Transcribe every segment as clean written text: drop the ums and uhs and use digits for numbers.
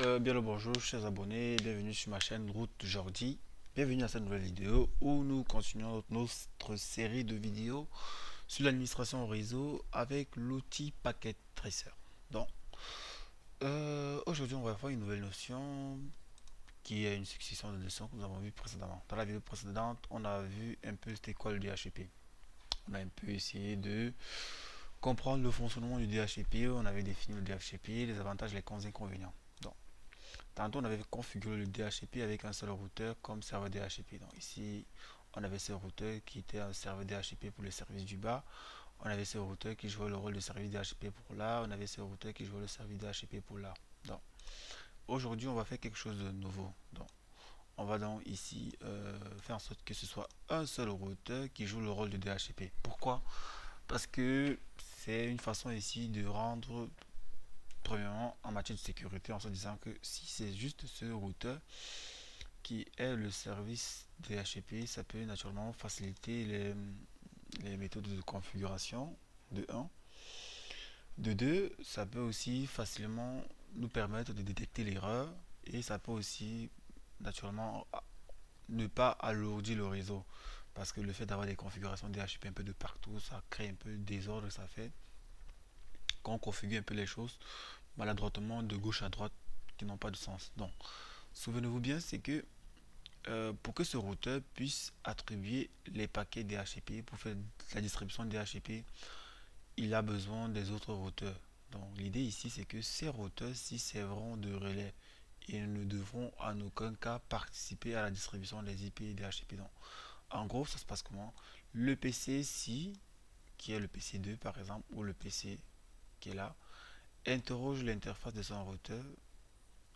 Bien le bonjour chers abonnés, bienvenue sur ma chaîne Route Jordi. Bienvenue à cette nouvelle vidéo où nous continuons notre série de vidéos sur l'administration réseau avec l'outil Packet Tracer. Donc, aujourd'hui on va voir une nouvelle notion qui est une succession de leçons que nous avons vues précédemment. Dans la vidéo précédente, on a vu un peu c'était quoi le DHCP. On a un peu essayé de comprendre le fonctionnement du DHCP, on avait défini le DHCP, les avantages, les inconvénients. Donc, tantôt, on avait configuré le DHCP avec un seul routeur comme serveur DHCP. Donc ici, on avait ce routeur qui était un serveur DHCP pour le service du bas. On avait ce routeur qui jouait le rôle de service DHCP pour là. On avait ce routeur qui jouait le service DHCP pour là. Donc aujourd'hui, on va faire quelque chose de nouveau. Donc on va donc ici faire en sorte que ce soit un seul routeur qui joue le rôle de DHCP. Pourquoi? Parce que c'est une façon ici de rendre premièrement en matière de sécurité en se disant que si c'est juste ce routeur qui est le service DHCP, ça peut naturellement faciliter les méthodes de configuration de un. De 2, ça peut aussi facilement nous permettre de détecter l'erreur et ça peut aussi naturellement ne pas alourdir le réseau parce que le fait d'avoir des configurations DHCP un peu de partout, ça crée un peu de désordre, ça fait qu'on configure un peu les choses maladroitement de gauche à droite qui n'ont pas de sens. Donc, souvenez-vous bien, c'est que pour que ce routeur puisse attribuer les paquets DHCP pour faire la distribution DHCP, il a besoin des autres routeurs. Donc l'idée ici c'est que ces routeurs-ci serviront de relais et ne devront en aucun cas participer à la distribution des IP et DHCP. Donc en gros ça se passe comment? Le PC-ci, qui est le PC2 par exemple, ou le PC qui est là, interroge l'interface de son routeur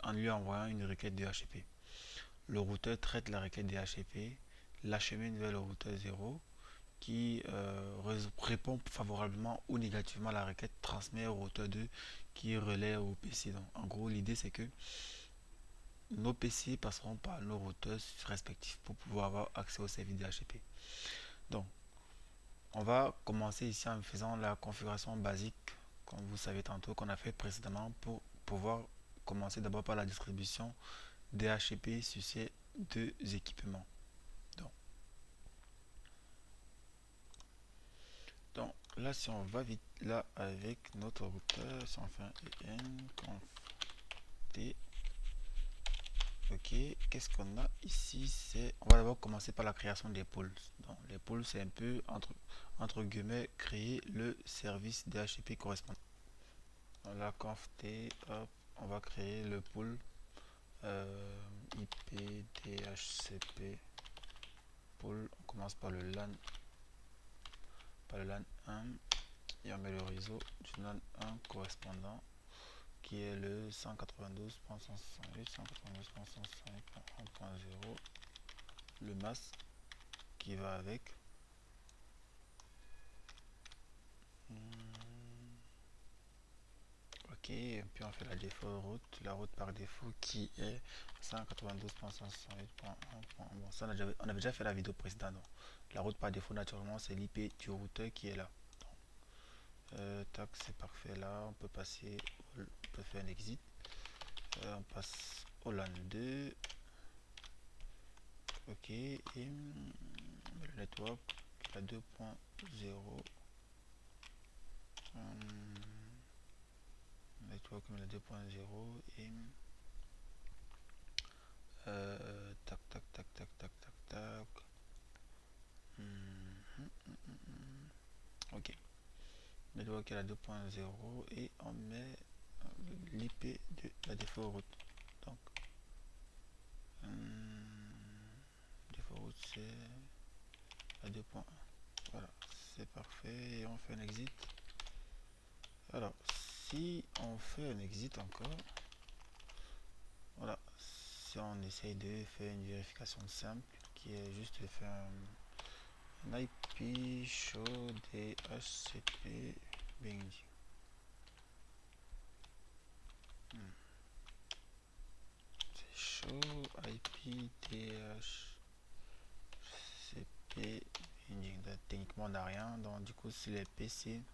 en lui envoyant une requête DHCP. Le routeur traite la requête DHCP, l'achemine vers le routeur 0 qui répond favorablement ou négativement à la requête, transmet au routeur 2 qui relaie au PC. Donc, en gros, l'idée c'est que nos PC passeront par nos routeurs respectifs pour pouvoir avoir accès au service DHCP. Donc, on va commencer ici en faisant la configuration basique, comme vous savez tantôt qu'on a fait précédemment, pour pouvoir commencer d'abord par la distribution DHCP sur ces deux équipements. Donc, donc là, si on va vite là avec notre routeur, si on fait un en t, ok, qu'est-ce qu'on a ici? C'est, on va d'abord commencer par la création des pôles. Donc, les pôles, c'est un peu entre guillemets créer le service DHCP correspondant. Dans la conf t, hop, on va créer le pôle IP DHCP pôle. On commence par le LAN 1 et on met le réseau du LAN 1 correspondant qui est le 192.168.192.168.1.0, le masque qui va avec. Ok, et puis on fait la défaut route, la route par défaut qui est 192.168.1. Bon, ça on avait déjà fait la vidéo précédente. Donc. La route par défaut naturellement c'est l'IP du routeur qui est là. Tac, c'est parfait là, on peut passer, on peut faire un exit. On passe au LAN 2. Ok, et le network la 2.0. Network la 2.0 et tac tac tac tac tac tac tac. Ok, network est la 2.0 et on met l'IP de la défaut route. Donc défaut route c'est la 2.1. Voilà, c'est parfait et on fait un exit. Alors, si on fait un exit encore, voilà, si on essaye de faire une vérification simple qui est juste de faire un IP show DHCP binding. C'est show IP DHCP binding. Techniquement, on n'a rien, donc du coup, si les PC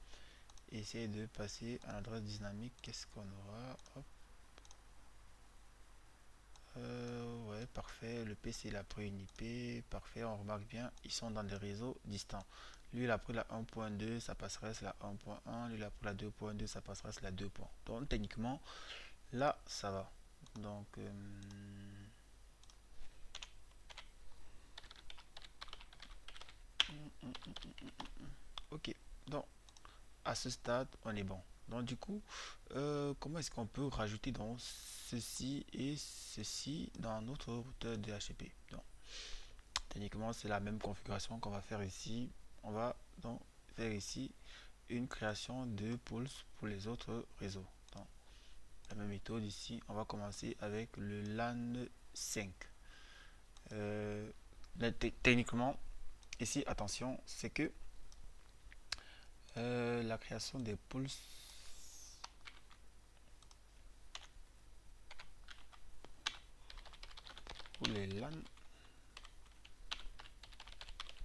essayer de passer à l'adresse dynamique, qu'est-ce qu'on aura? Hop. parfait. Le PC il a pris une IP, parfait. On remarque bien, ils sont dans des réseaux distants. Lui il a pris la 1.2, sa passerelle c'est la 1.1. Lui il a pris la 2.2, sa passerelle c'est la 2. Donc techniquement, là ça va. Donc, ok. Donc à ce stade, on est bon. Donc du coup, comment est-ce qu'on peut rajouter donc ceci et ceci dans notre routeur DHCP? Donc, techniquement, c'est la même configuration qu'on va faire ici. On va donc faire ici une création de pulse pour les autres réseaux. Donc, la même méthode ici, on va commencer avec le LAN 5. Euh, Techniquement, ici, attention, c'est que la création des pulses pour les LAN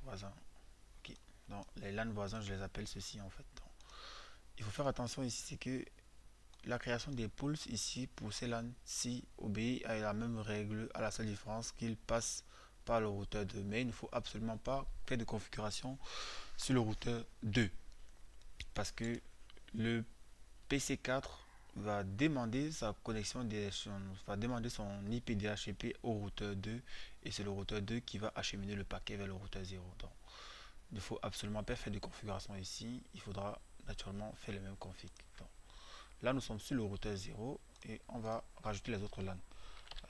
voisins. Ok. Donc, les LAN voisins, je les appelle ceci en fait. Donc, il faut faire attention ici, c'est que la création des pulses ici pour ces LAN-ci obéit à la même règle, à la seule différence qu'il passe par le routeur 2. Mais il ne faut absolument pas faire de configuration sur le routeur 2 parce que le PC4 va demander sa connexion DHCP, va demander son IP DHCP au routeur 2 et c'est le routeur 2 qui va acheminer le paquet vers le routeur 0. Donc, il ne faut absolument pas faire de configuration ici, il faudra naturellement faire le même config. Donc, là, nous sommes sur le routeur 0 et on va rajouter les autres LAN.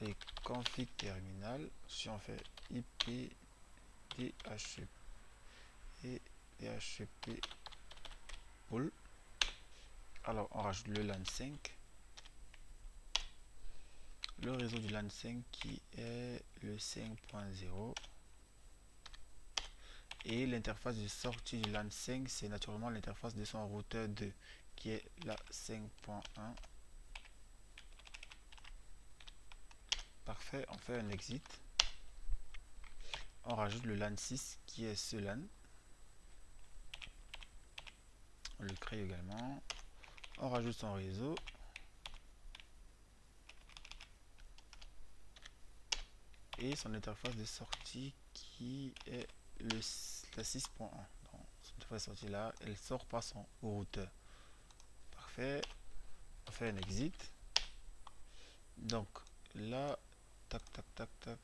Allez, config terminal, si on fait IP DHCP et DHCP pool, alors on rajoute le LAN 5, le réseau du LAN 5 qui est le 5.0 et l'interface de sortie du LAN 5 c'est naturellement l'interface de son routeur 2 qui est la 5.1. Parfait, on fait un exit. On rajoute le LAN 6 qui est ce LAN. On le crée également. On rajoute son réseau. Et son interface de sortie qui est la 6.1. Donc, son interface de sortie là, elle sort par son routeur. Parfait. On fait un exit. Donc là, tac, tac, tac, tac.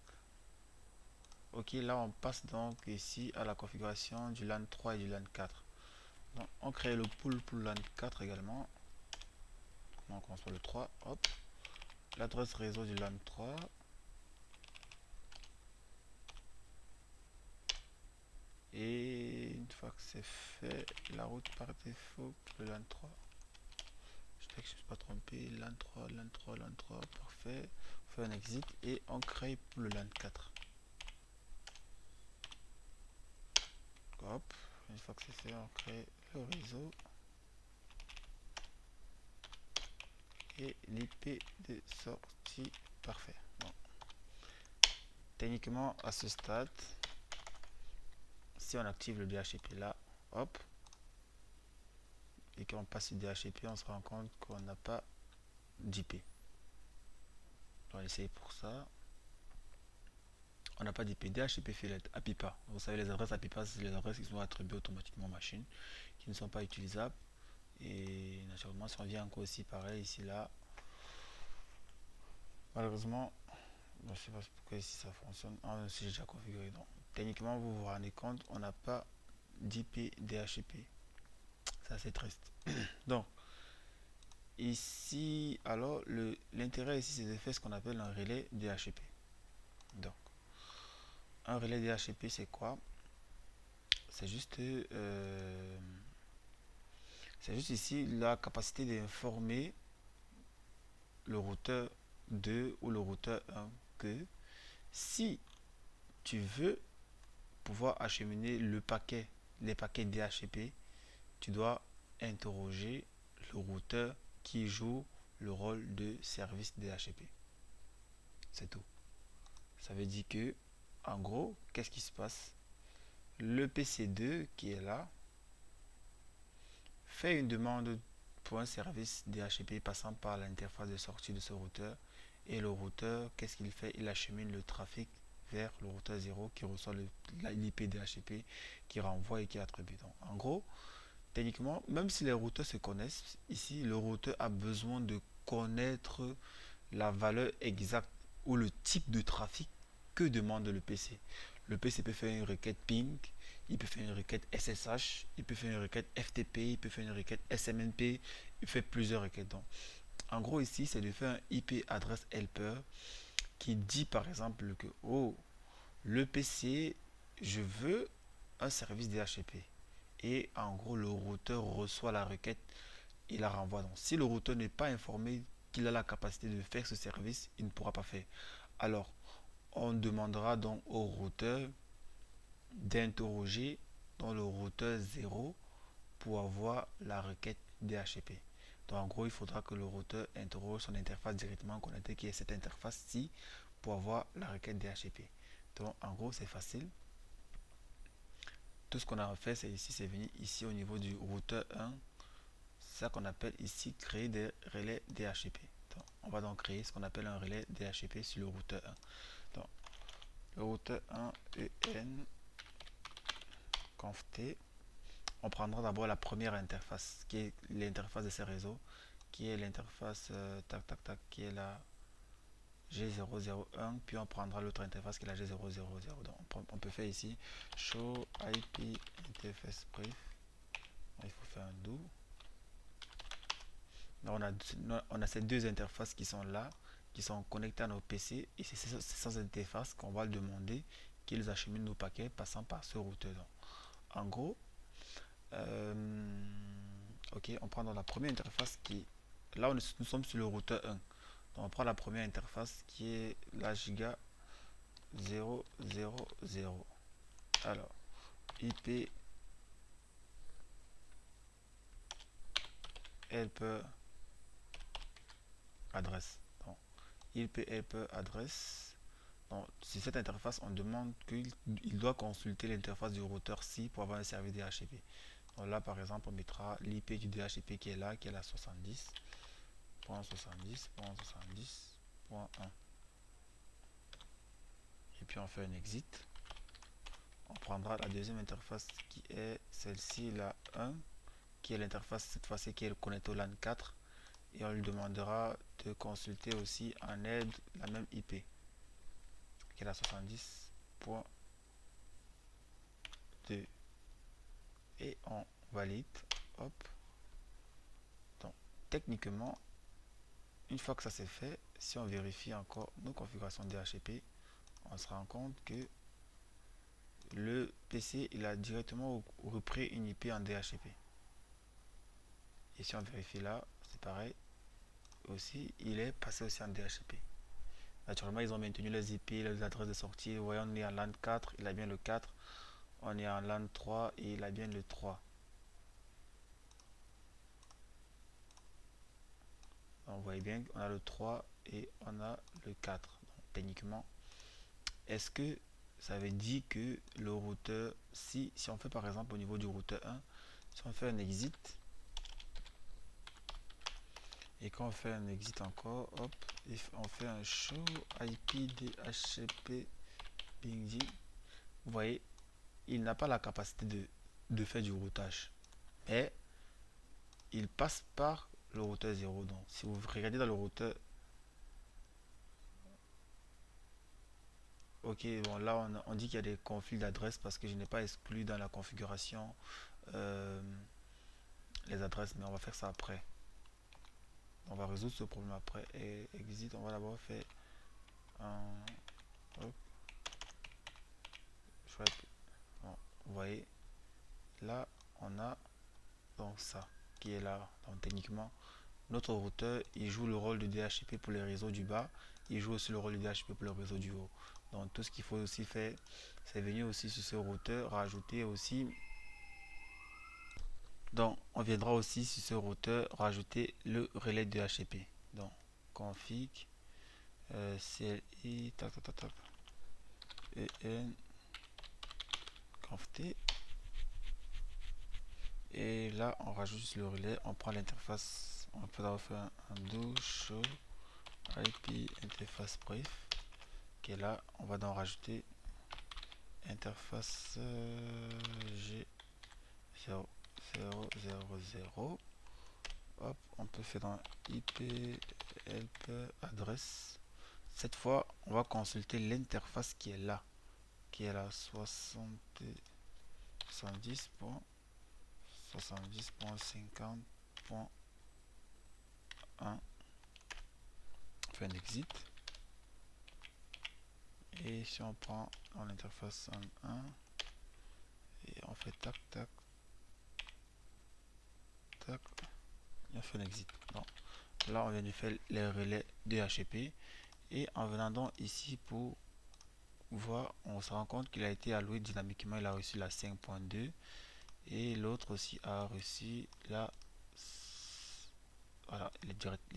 Ok, là on passe donc ici à la configuration du LAN 3 et du LAN 4. Donc on crée le pool pour LAN 4 également. On commence par le 3. Hop. L'adresse réseau du LAN 3. Et une fois que c'est fait, la route par défaut pour le LAN 3. J'espère que je ne me suis pas trompé. LAN 3, LAN 3, LAN 3. Parfait. On fait un exit et on crée pour le LAN 4. Hop. Une fois que c'est fait, on crée le réseau. Et l'IP de sortie. Parfait. Bon. Techniquement, à ce stade, si on active le DHCP là, hop, et qu'on passe sur DHCP, on se rend compte qu'on n'a pas d'IP. On va essayer pour ça. On n'a pas d'IP. DHCP fait APIPA. Vous savez, les adresses APIPA, c'est les adresses qui sont attribuées automatiquement aux machines, qui ne sont pas utilisables. Et naturellement, si on vient encore aussi pareil, ici, là, malheureusement, je ne sais pas pourquoi ici ça fonctionne. Ah, si j'ai déjà configuré. Donc, techniquement, vous vous rendez compte, on n'a pas d'IP DHCP. C'est assez triste. Donc, ici, alors, l'intérêt ici, c'est de faire ce qu'on appelle un relais DHCP. Donc, un relais DHCP, c'est quoi? Euh, c'est juste ici la capacité d'informer le routeur 2 ou le routeur 1 que si tu veux pouvoir acheminer les paquets DHCP, tu dois interroger le routeur qui joue le rôle de service DHCP. C'est tout. Ça veut dire que, en gros, qu'est-ce qui se passe? Le PC2 qui est là fait une demande pour un service DHCP passant par l'interface de sortie de ce routeur Et le routeur, qu'est-ce qu'il fait? Il achemine le trafic vers le routeur 0 qui reçoit l'IP DHCP qui renvoie et qui attribue. Donc, en gros, techniquement, même si les routeurs se connaissent, ici, le routeur a besoin de connaître la valeur exacte ou le type de trafic que demande le PC. Le PC peut faire une requête ping, il peut faire une requête SSH, il peut faire une requête FTP, il peut faire une requête SMNP, il fait plusieurs requêtes. Donc, en gros, ici, c'est de faire un IP address helper qui dit par exemple que oh, le PC, je veux un service DHCP. Et en gros, le routeur reçoit la requête et la renvoie. Donc, si le routeur n'est pas informé qu'il a la capacité de faire ce service, il ne pourra pas faire. Alors, on demandera donc au routeur d'interroger dans le routeur 0 pour avoir la requête DHCP. Donc, en gros, il faudra que le routeur interroge son interface directement connectée qui est cette interface-ci pour avoir la requête DHCP. Donc, en gros, c'est facile. Tout ce qu'on a à faire, c'est ici, c'est venir ici au niveau du routeur 1. C'est ça qu'on appelle ici créer des relais DHCP. Donc, on va donc créer ce qu'on appelle un relais DHCP sur le routeur 1. Donc, le routeur 1 EN conft. On prendra d'abord la première interface qui est l'interface de ces réseaux, qui est l'interface tac tac tac, qui est la G001, puis on prendra l'autre interface qui est la G000. Donc on peut faire ici show IP interface brief. Il faut faire un do. On a ces deux interfaces qui sont là, qui sont connectées à nos PC, et c'est ces interfaces qu'on va demander qu'ils acheminent nos paquets passant par ce routeur. Donc, en gros, ok, on prend dans la première interface qui là nous sommes sur le routeur 1. Donc on prend la première interface qui est la giga 000. Alors IP helper adresse. Donc IP helper adresse. Donc sur cette interface on demande qu'il doit consulter l'interface du routeur C pour avoir un service DHCP. Donc là par exemple on mettra l'IP du DHCP qui est là, qui est la 70.70.70.1. Et puis on fait un exit. On prendra la deuxième interface qui est celle-ci, la 1, qui est l'interface cette fois-ci qui est connectée au LAN 4, et on lui demandera de consulter aussi en aide la même IP qui est la 70.2 et on valide. Hop. Donc techniquement, une fois que ça c'est fait, si on vérifie encore nos configurations DHCP, on se rend compte que le PC il a directement repris une IP en DHCP. Et si on vérifie là, c'est pareil. Aussi, il est passé aussi en DHCP. Naturellement, ils ont maintenu les IP, les adresses de sortie. Vous voyez, on est en LAN 4, il a bien le 4. On est en LAN 3 et il a bien le 3. Donc, vous voyez bien qu'on a le 3 et on a le 4. Donc, techniquement, est-ce que ça veut dire que le routeur, si on fait par exemple au niveau du routeur 1, si on fait un exit, et quand on fait un exit encore, hop, on fait un show IP DHCP BingD, vous voyez, il n'a pas la capacité de faire du routage, mais il passe par le routeur 0. Donc si vous regardez dans le routeur, ok, bon là on dit qu'il y a des conflits d'adresses parce que je n'ai pas exclu dans la configuration euh, les adresses, mais on va faire ça après. On va résoudre ce problème après. Et exit, on va d'abord faire un hop, bon, vous voyez là on a donc ça qui est là. Donc techniquement notre routeur il joue le rôle de DHCP pour les réseaux du bas, il joue aussi le rôle de DHCP pour le réseau du haut. Donc tout ce qu'il faut aussi faire, c'est venir aussi sur ce routeur rajouter aussi, donc on viendra aussi sur ce routeur rajouter le relais DHCP. Donc config CLI tac tac tac tac EN conft. Et là on rajoute le relais, on prend l'interface, on peut avoir fait un do show IP interface brief qui est là. On va donc rajouter interface G0000. Hop, on peut faire dans IP help adresse. Cette fois, on va consulter l'interface qui est là, 70.50.1. Fait un exit. Et si on prend dans l'interface 1 et on fait tac tac tac, il a fait un exit. Donc, là, on vient de faire les relais DHCP. Et en venant donc ici pour voir, on se rend compte qu'il a été alloué dynamiquement. Il a reçu la 5.2 et l'autre aussi a reçu la, voilà, les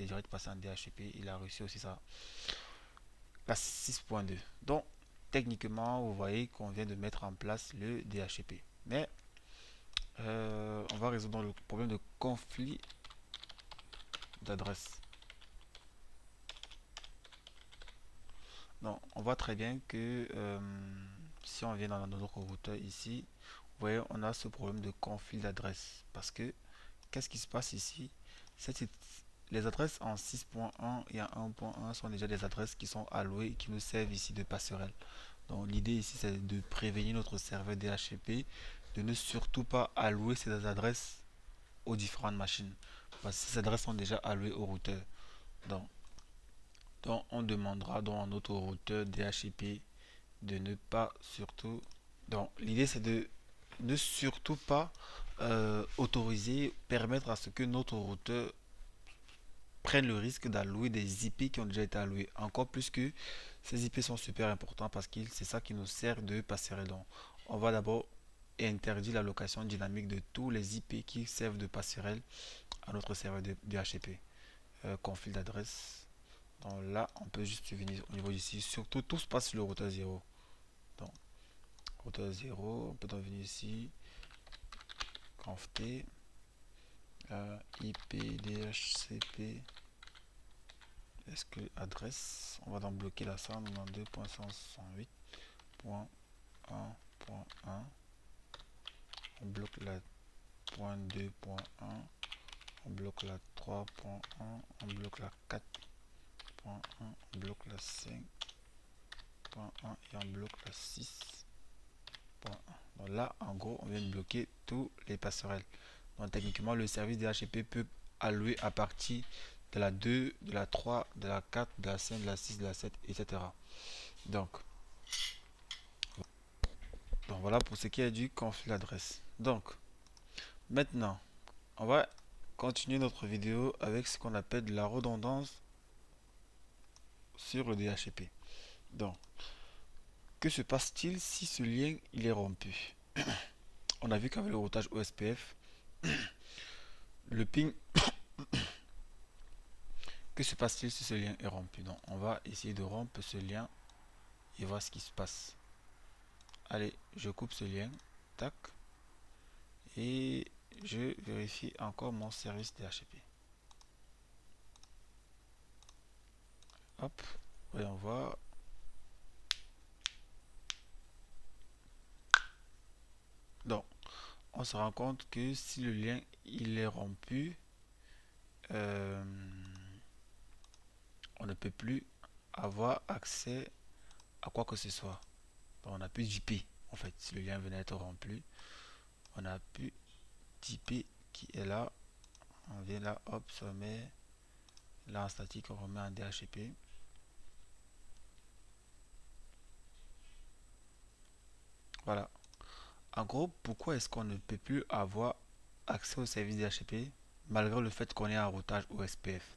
directs passés en DHCP. Il a reçu aussi ça, la 6.2. Donc techniquement, vous voyez qu'on vient de mettre en place le DHCP. Mais on va résoudre le problème de conflit d'adresse. Donc on voit très bien que si on vient dans notre routeur ici, vous voyez, on a ce problème de conflit d'adresse. Parce que qu'est-ce qui se passe ici? Les adresses en 6.1 et en 1.1 sont déjà des adresses qui sont allouées et qui nous servent ici de passerelle. Donc l'idée ici, c'est de prévenir notre serveur DHCP de ne surtout pas allouer ces adresses aux différentes machines. Parce que ces adresses sont déjà allouées au routeur. Donc, on demandera donc à notre routeur DHCP de ne pas surtout... Donc l'idée, c'est de ne surtout pas autoriser, permettre à ce que notre routeur prenne le risque d'allouer des IP qui ont déjà été alloués. Encore plus que ces IP sont super importants parce que c'est ça qui nous sert de passerelle. Donc, on va d'abord interdire l'allocation dynamique de tous les IP qui servent de passerelle à notre serveur de DHCP. Conflit d'adresse. Donc là, on peut juste venir au niveau ici. Surtout, tout se passe sur le routeur 0. Donc, routeur 0, on peut donc venir ici. Conft IP DHCP. Est-ce que adresse, on va donc bloquer la 192.168.1.1. On bloque la .2.1, on bloque la 3.1, on bloque la 4.1, on bloque la 5.1 et on bloque la 6.1. Donc là, en gros, on vient de bloquer tous les passerelles. Donc techniquement, le service DHCP peut allouer à partir de la 2, de la 3, de la 4, de la 5, de la 6, de la 7, etc. Donc voilà pour ce qui est du conflit d'adresse. Donc maintenant, on va continuer notre vidéo avec ce qu'on appelle de la redondance sur le DHCP. Donc, que se passe-t-il si ce lien il est rompu? On a vu qu'avec le routage OSPF, le ping, que se passe-t-il si ce lien est rompu? Donc, on va essayer de rompre ce lien et voir ce qui se passe. Allez, je coupe ce lien, tac, et je vérifie encore mon service DHCP. Hop, voyons voir. Donc, on se rend compte que si le lien il est rompu, on ne peut plus avoir accès à quoi que ce soit. Donc, on n'a plus d'IP. En fait, si le lien venait à être rompu, on n'a plus d'IP qui est là. On vient là, hop, ça met là en statique, on remet en DHCP. Voilà. En gros, pourquoi est-ce qu'on ne peut plus avoir accès au service DHCP malgré le fait qu'on ait un routage OSPF?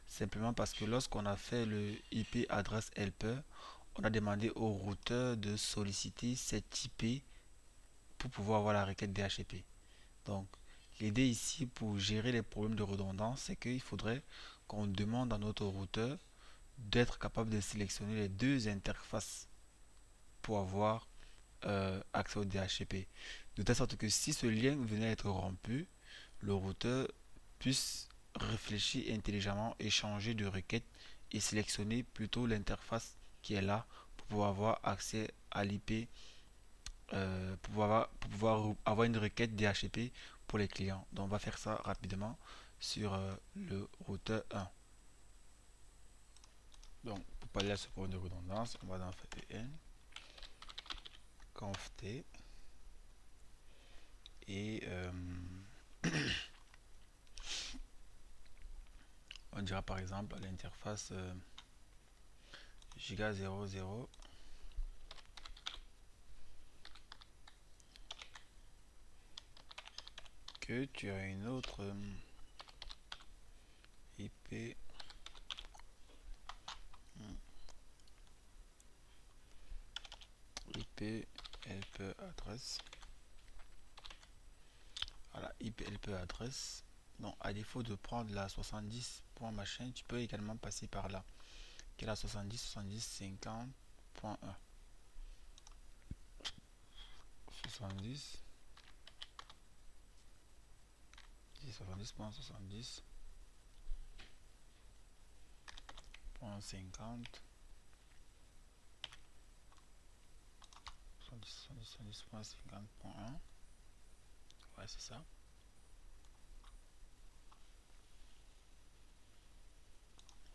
Simplement parce que lorsqu'on a fait le IP adresse helper, on a demandé au routeur de solliciter cet IP pour pouvoir avoir la requête DHCP. Donc, l'idée ici pour gérer les problèmes de redondance, c'est qu'il faudrait qu'on demande à notre routeur d'être capable de sélectionner les deux interfaces pour avoir accès au DHCP. De telle sorte que si ce lien venait à être rompu, le routeur puisse réfléchir intelligemment et changer de requête et sélectionner plutôt l'interface qui est là pour pouvoir avoir accès à l'IP, pour pouvoir avoir une requête DHCP pour les clients. Donc on va faire ça rapidement sur le routeur 1. Donc pour pas aller à ce point de redondance, on va dans VPN, conft et on dira par exemple à l'interface giga 00 que tu as une autre IP LP adresse. Voilà, IP LP adresse. Donc à défaut de prendre la 70 machin, tu peux également passer par là, qui est la 70.50.1. 70 70.70.50 70.50.1. Ouais, c'est ça.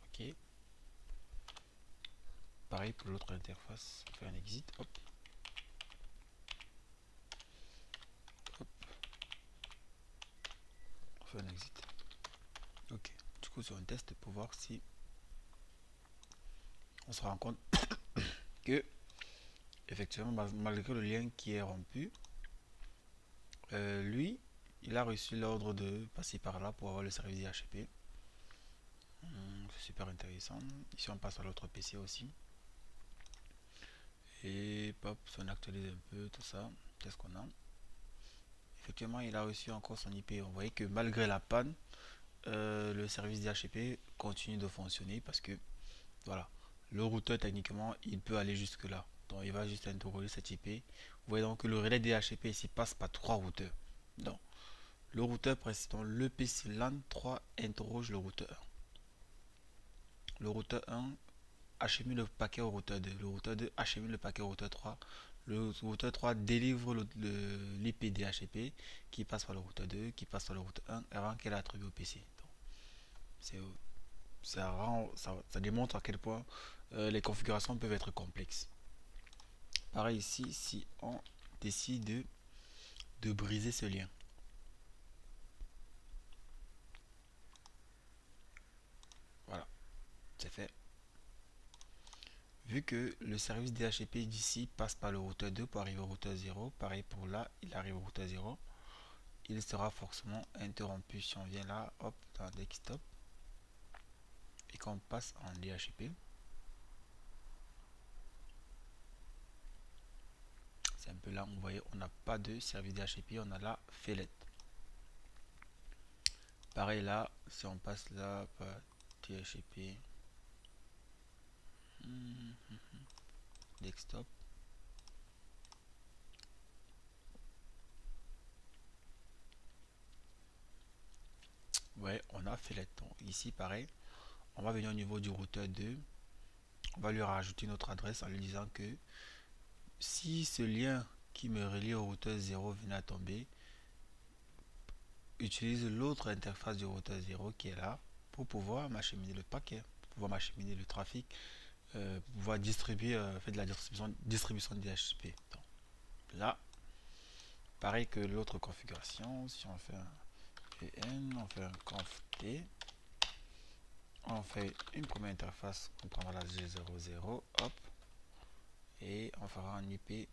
Ok. Pareil pour l'autre interface. On fait un exit. Hop. Hop. On fait un exit. Ok. Du coup, sur un test pour voir si on se rend compte que effectivement, malgré le lien qui est rompu, lui, il a reçu l'ordre de passer par là pour avoir le service DHCP. C'est super intéressant. Ici, on passe à l'autre PC aussi. Et pop, on actualise un peu tout ça. Qu'est-ce qu'on a? Effectivement, il a reçu encore son IP. On voyait que malgré la panne, le service DHCP continue de fonctionner parce que voilà, le routeur techniquement il peut aller jusque là. Donc il va juste interroger cette IP. Vous voyez donc que le relais DHCP ici passe par trois routeurs. Donc le routeur précédent, le PC LAN 3 interroge le routeur 1. Le routeur 1 achemine le paquet au routeur 2. Le routeur 2 achemine le paquet au routeur 3. Le routeur 3 délivre l'IP DHCP qui passe par le routeur 2, qui passe par le routeur 1 avant qu'elle attribue au PC. Donc, ça démontre à quel point les configurations peuvent être complexes. Pareil ici, si on décide de briser ce lien. Voilà, c'est fait. Vu que le service DHCP d'ici passe par le routeur 2 pour arriver au routeur 0, pareil pour là, il arrive au routeur 0, il sera forcément interrompu. Si on vient là, hop, dans desktop, et qu'on passe en DHCP, c'est un peu là, vous voyez, on n'a pas de service DHCP, on a la fenêtre. Pareil là, si on passe là par DHCP, desktop, ouais, on a fait les temps. Ici, pareil, on va venir au niveau du routeur 2, on va lui rajouter notre adresse en lui disant que si ce lien qui me relie au routeur 0 venait à tomber, utilise l'autre interface du routeur 0 qui est là pour pouvoir m'acheminer le paquet, pour pouvoir m'acheminer le trafic, pour pouvoir distribuer, faire de la distribution de DHCP. Donc, là, pareil que l'autre configuration, si on fait un VN, on fait un conft T, on fait une première interface, on prendra la G00, hop, et on fera un IP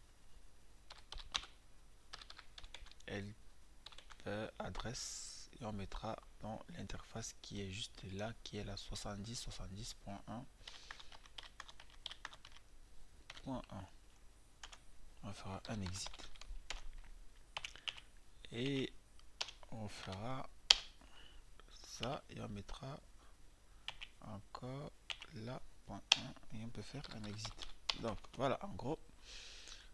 adresse et on mettra dans l'interface qui est juste là, qui est la 70.1.1. On fera un exit et on fera ça et on mettra encore là .1 et on peut faire un exit. Donc voilà, en gros,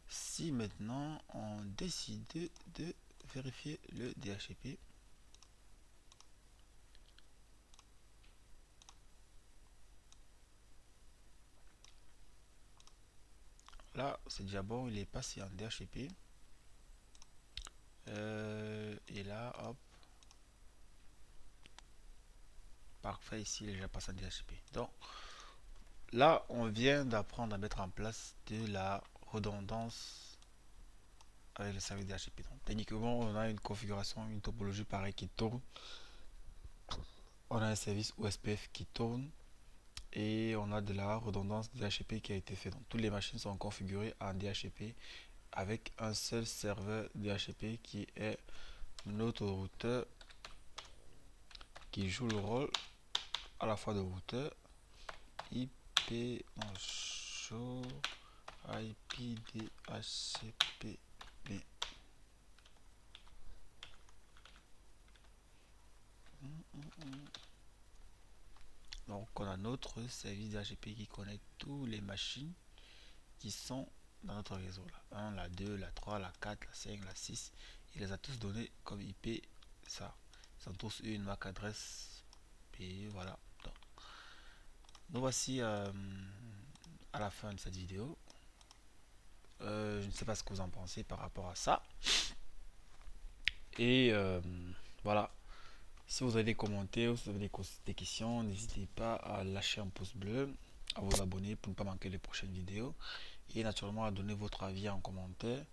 si maintenant on décide de vérifier le DHCP, là c'est déjà bon, il est passé en DHCP. Et là, hop, parfait, ici il est déjà passé en DHCP. Donc là, on vient d'apprendre à mettre en place de la redondance avec le service DHCP. Donc, techniquement, on a une configuration, une topologie pareille qui tourne. On a un service OSPF qui tourne et on a de la redondance DHCP qui a été fait. Donc, toutes les machines sont configurées en DHCP avec un seul serveur DHCP qui est notre routeur qui joue le rôle à la fois de routeur IP en show IP DHCP. Donc on a notre service DHCP qui connecte toutes les machines qui sont dans notre réseau là. 1, la 2, la 3, la 4, la 5, la 6. Il les a tous donnés comme IP ça. Ils ont tous une MAC adresse. Et voilà. Donc, nous voici à la fin de cette vidéo. Je ne sais pas ce que vous en pensez par rapport à ça. Et voilà. Si vous avez des commentaires, si vous avez des questions, n'hésitez pas à lâcher un pouce bleu, à vous abonner pour ne pas manquer les prochaines vidéos. Et naturellement à donner votre avis en commentaire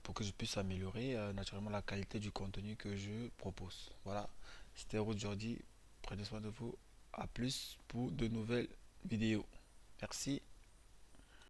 pour que je puisse améliorer naturellement la qualité du contenu que je propose. Voilà. C'était Ruth Jordi. Prenez soin de vous. À plus pour de nouvelles vidéos. Merci.